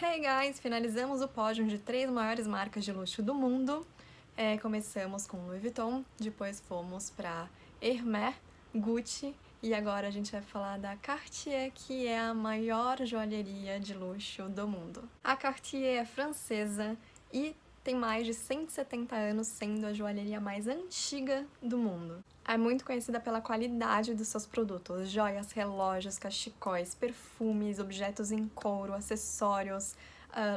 Hey guys! Finalizamos o pódio de 3 maiores marcas de luxo do mundo. Começamos com Louis Vuitton, depois fomos para Hermès, Gucci e agora a gente vai falar da Cartier, que é a maior joalheria de luxo do mundo. A Cartier é francesa e tem mais de 170 anos, sendo a joalheria mais antiga do mundo. É muito conhecida pela qualidade dos seus produtos, joias, relógios, cachecóis, perfumes, objetos em couro, acessórios,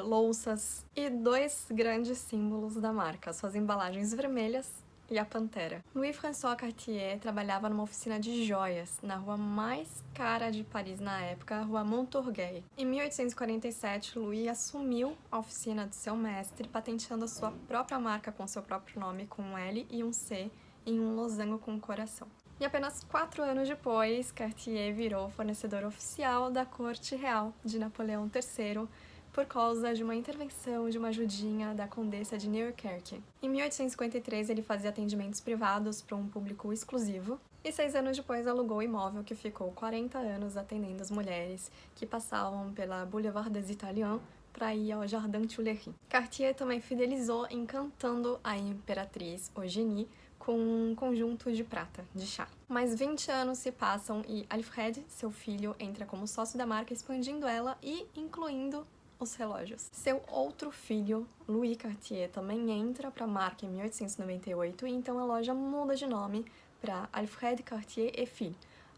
louças e 2 grandes símbolos da marca, suas embalagens vermelhas e a pantera. Louis-François Cartier trabalhava numa oficina de joias na rua mais cara de Paris na época, a Rua Montorgueil. Em 1847, Louis assumiu a oficina do seu mestre, patenteando a sua própria marca com seu próprio nome, com um L e um C, em um losango com um coração. E apenas 4 anos depois, Cartier virou fornecedor oficial da corte real de Napoleão III, por causa de uma intervenção de uma ajudinha da condessa de Newkirk. Em 1853, ele fazia atendimentos privados para um público exclusivo, e 6 anos depois alugou o imóvel que ficou 40 anos atendendo as mulheres que passavam pela Boulevard des Italiens para ir ao Jardin Tuileries. Cartier também fidelizou encantando a imperatriz Eugénie com um conjunto de prata, de chá. Mais 20 anos se passam e Alfred, seu filho, entra como sócio da marca, expandindo ela e incluindo os relógios. Seu outro filho, Louis Cartier, também entra para a marca em 1898 e então a loja muda de nome para Alfred Cartier et Filles,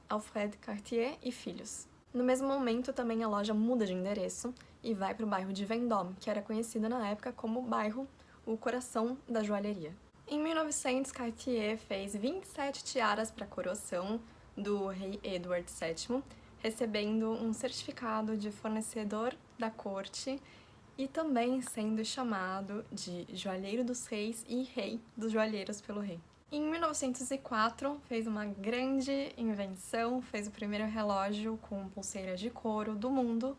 Alfred Cartier e Filhos. No mesmo momento, também a loja muda de endereço e vai para o bairro de Vendôme, que era conhecido na época como bairro, o coração da joalheria. Em 1900, Cartier fez 27 tiaras para a coroação do rei Edward VII, recebendo um certificado de fornecedor da corte e também sendo chamado de joalheiro dos reis e rei dos joalheiros pelo rei. Em 1904, fez uma grande invenção, fez o primeiro relógio com pulseiras de couro do mundo,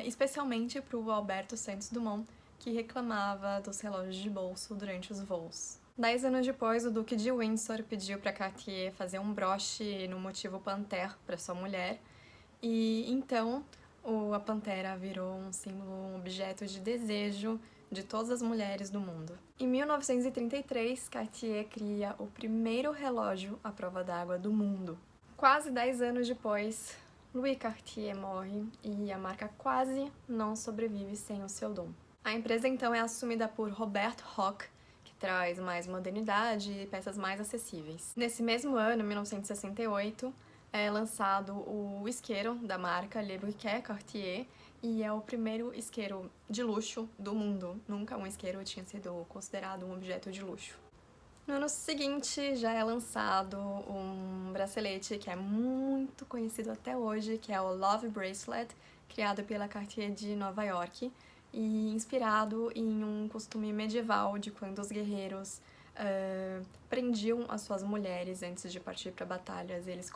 especialmente para o Alberto Santos Dumont, que reclamava dos relógios de bolso durante os voos. 10 anos depois, o Duque de Windsor pediu para Cartier fazer um broche no motivo Panthère para sua mulher, e então a pantera virou um símbolo, um objeto de desejo de todas as mulheres do mundo. Em 1933, Cartier cria o primeiro relógio à prova d'água do mundo. Quase 10 anos depois, Louis Cartier morre e a marca quase não sobrevive sem o seu dom. A empresa então é assumida por Robert Hoch, que traz mais modernidade e peças mais acessíveis. Nesse mesmo ano, 1968, é lançado o isqueiro da marca Le Briquet Cartier e é o primeiro isqueiro de luxo do mundo. Nunca um isqueiro tinha sido considerado um objeto de luxo. No ano seguinte já é lançado um bracelete que é muito conhecido até hoje, que é o Love Bracelet, criado pela Cartier de Nova York e inspirado em um costume medieval de quando os guerreiros prendiam as suas mulheres antes de partir para batalhas. Eles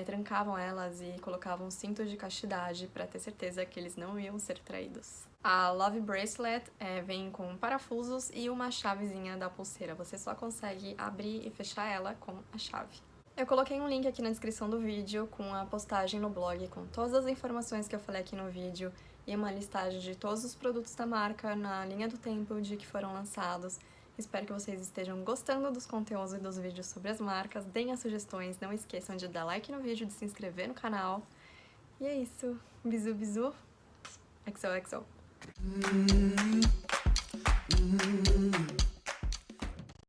trancavam elas e colocavam cintos de castidade para ter certeza que eles não iam ser traídos. A Love Bracelet vem com parafusos e uma chavezinha da pulseira. Você só consegue abrir e fechar ela com a chave. Eu coloquei um link aqui na descrição do vídeo com a postagem no blog com todas as informações que eu falei aqui no vídeo e uma listagem de todos os produtos da marca na linha do tempo de que foram lançados. Espero que vocês estejam gostando dos conteúdos e dos vídeos sobre as marcas. Deem as sugestões, não esqueçam de dar like no vídeo, de se inscrever no canal. E é isso. Bisu, bisu. XOXO.